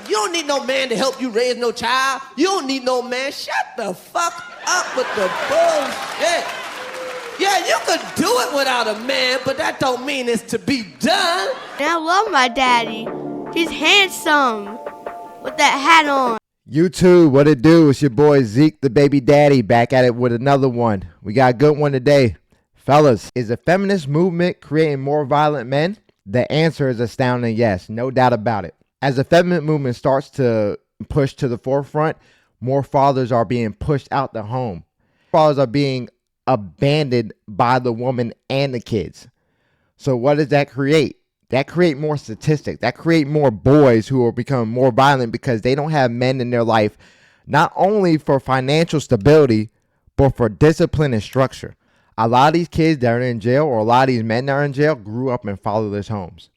You don't need no man to help you raise no child. You don't need no man. Shut the fuck up with the bullshit. Yeah, you could do it without a man, but that don't mean it's to be done. And I love my daddy. He's handsome with that hat on. YouTube, what it do? It's your boy Zeke, the baby daddy, back at it with another one. We got a good one today. Fellas, is the feminist movement creating more violent men? The answer is astounding yes, no doubt about it. As the feminist movement starts to push to the forefront, more fathers are being pushed out the home. Fathers are being abandoned by the woman and the kids. So what does that create? That create more statistics. That create more boys who are becoming more violent because they don't have men in their life, not only for financial stability, but for discipline and structure. A lot of these kids that are in jail, or a lot of these men that are in jail, grew up in fatherless homes.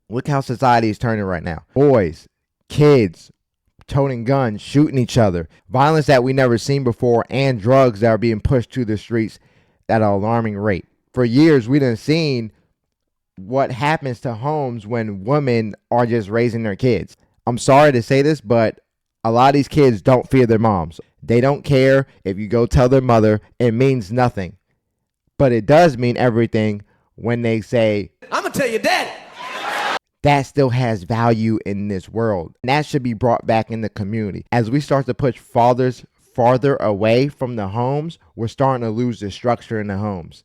Look how society is turning right now. Boys, kids, toting guns, shooting each other, violence that we never seen before, and drugs that are being pushed to the streets at an alarming rate. For years, we done seen what happens to homes when women are just raising their kids. I'm sorry to say this, but a lot of these kids don't fear their moms. They don't care if you go tell their mother. It means nothing. But it does mean everything when they say, I'm gonna tell your daddy. That still has value in this world. And that should be brought back in the community. As we start to push fathers farther away from the homes, we're starting to lose the structure in the homes.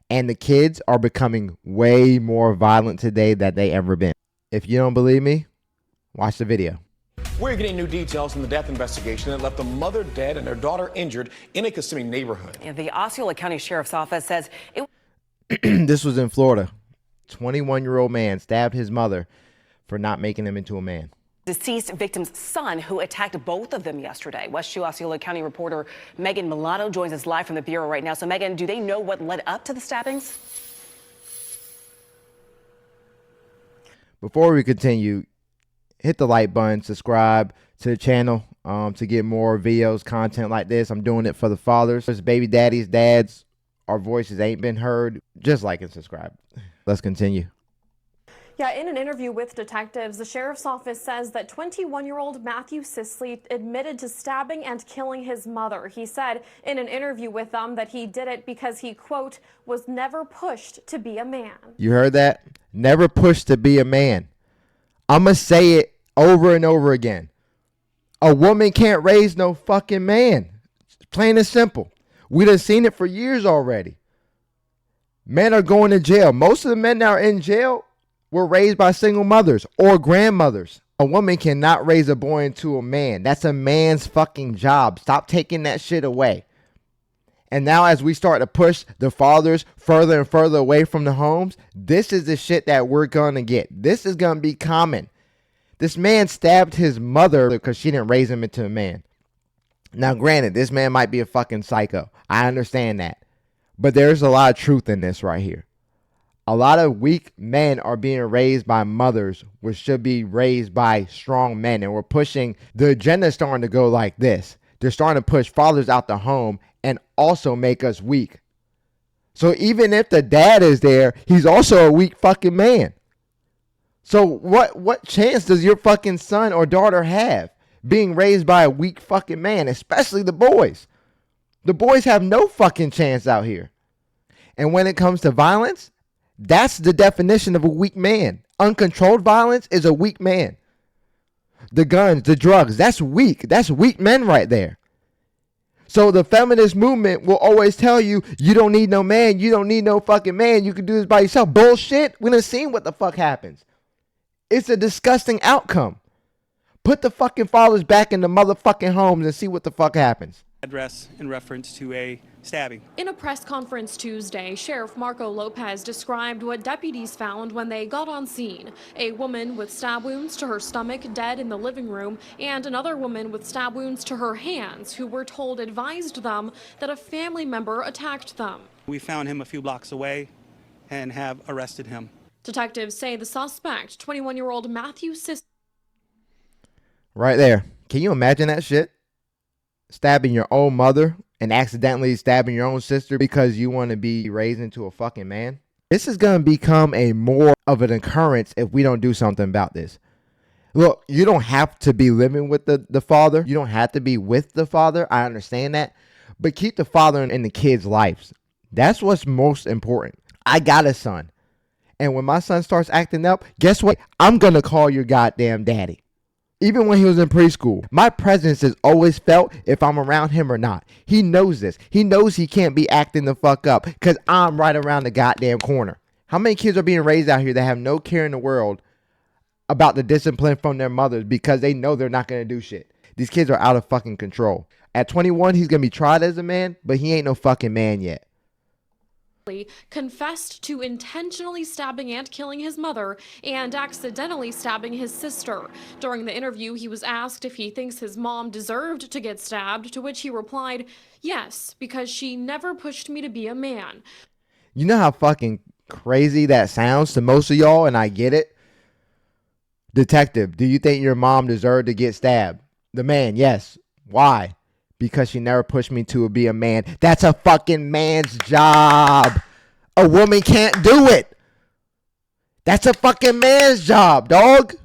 And the kids are becoming way more violent today than they ever been. If you don't believe me, watch the video. We're getting new details from the death investigation that left a mother dead and her daughter injured in a Kissimmee neighborhood. Yeah, the Osceola County Sheriff's Office says it. This was in Florida. 21-year-old man stabbed his mother for not making him into a man. Deceased victim's son, who attacked both of them yesterday. West 2 Osceola County reporter Megan Milano joins us live from the Bureau right now. So, Megan, do they know what led up to the stabbings? Before we continue, hit the like button, subscribe to the channel to get more videos, content like this. I'm doing it for the fathers, baby daddies, dads. Our voices ain't been heard. Just like and subscribe. Let's continue. Yeah, in an interview with detectives, the sheriff's office says that 21-year-old Matthew Sisley admitted to stabbing and killing his mother. He said in an interview with them that he did it because he, quote, was never pushed to be a man. You heard that? Never pushed to be a man. I'm going to say it over and over again. A woman can't raise no fucking man. It's plain and simple. We done seen it for years already. Men are going to jail. Most of the men that are in jail were raised by single mothers or grandmothers. A woman cannot raise a boy into a man. That's a man's fucking job. Stop taking that shit away. And now as we start to push the fathers further and further away from the homes, this is the shit that we're going to get. This is going to be common. This man stabbed his mother because she didn't raise him into a man. Now, granted, this man might be a fucking psycho. I understand that. But there's a lot of truth in this right here. A lot of weak men are being raised by mothers, which should be raised by strong men. And we're pushing, the agenda starting to go like this. They're starting to push fathers out the home and also make us weak. So even if the dad is there, he's also a weak fucking man. So what chance does your fucking son or daughter have being raised by a weak fucking man, especially the boys? The boys have no fucking chance out here. And when it comes to violence, that's the definition of a weak man. Uncontrolled violence is a weak man. The guns, the drugs, that's weak. That's weak men right there. So the feminist movement will always tell you, you don't need no man. You don't need no fucking man. You can do this by yourself. Bullshit. We done seen what the fuck happens. It's a disgusting outcome. Put the fucking fathers back in the motherfucking homes and see what the fuck happens. Address in reference to a stabbing. In a press conference Tuesday, Sheriff Marco Lopez described what deputies found when they got on scene. A woman with stab wounds to her stomach dead in the living room, and another woman with stab wounds to her hands who were told advised them that a family member attacked them. We found him a few blocks away and have arrested him. Detectives say the suspect, 21-year-old Matthew Sisley. Right there. Can you imagine that shit? Stabbing your own mother and accidentally stabbing your own sister because you want to be raised into a fucking man. This is going to become a more of an occurrence if we don't do something about this. Look, you don't have to be living with the father. You don't have to be with the father. I understand that. But keep the father in the kids' lives. That's what's most important. I got a son. And when my son starts acting up, guess what? I'm going to call your goddamn daddy. Even when he was in preschool, my presence is always felt if I'm around him or not. He knows this. He knows he can't be acting the fuck up because I'm right around the goddamn corner. How many kids are being raised out here that have no care in the world about the discipline from their mothers because they know they're not going to do shit? These kids are out of fucking control. At 21, he's going to be tried as a man, but he ain't no fucking man yet. Confessed to intentionally stabbing and killing his mother and accidentally stabbing his sister. During the interview, he was asked if he thinks his mom deserved to get stabbed, to which he replied, "Yes, because she never pushed me to be a man." You know how fucking crazy that sounds to most of y'all, and I get it. Detective, do you think your mom deserved to get stabbed? The man, yes. Why? Because she never pushed me to be a man. That's a fucking man's job. A woman can't do it. That's a fucking man's job, dog.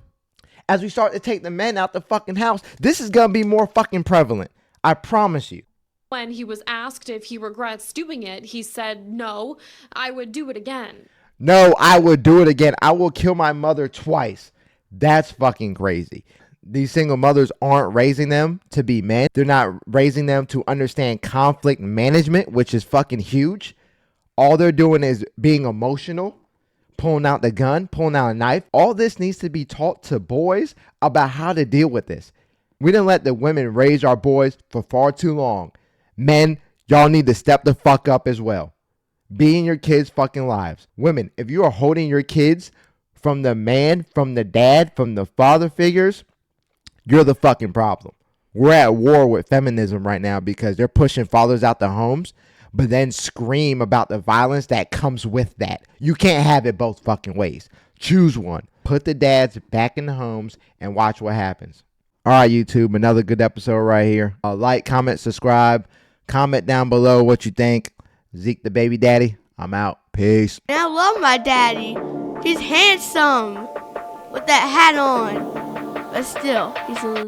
As we start to take the men out the fucking house, this is going to be more fucking prevalent. I promise you. When he was asked if he regrets doing it, he said, "No, I would do it again." No, I would do it again. I will kill my mother twice. That's fucking crazy. These single mothers aren't raising them to be men. They're not raising them to understand conflict management, which is fucking huge. All they're doing is being emotional, pulling out the gun, pulling out a knife. All this needs to be taught to boys about how to deal with this. We didn't let the women raise our boys for far too long. Men, y'all need to step the fuck up as well. Be in your kids' fucking lives. Women, if you are holding your kids from the man, from the dad, from the father figures, you're the fucking problem. We're at war with feminism right now because they're pushing fathers out the homes, but then scream about the violence that comes with that. You can't have it both fucking ways. Choose one. Put the dads back in the homes and watch what happens. All right, YouTube, another good episode right here. Like, comment, subscribe. Comment down below what you think. Zeke the baby daddy, I'm out. Peace. And I love my daddy. He's handsome with that hat on. But still, he's a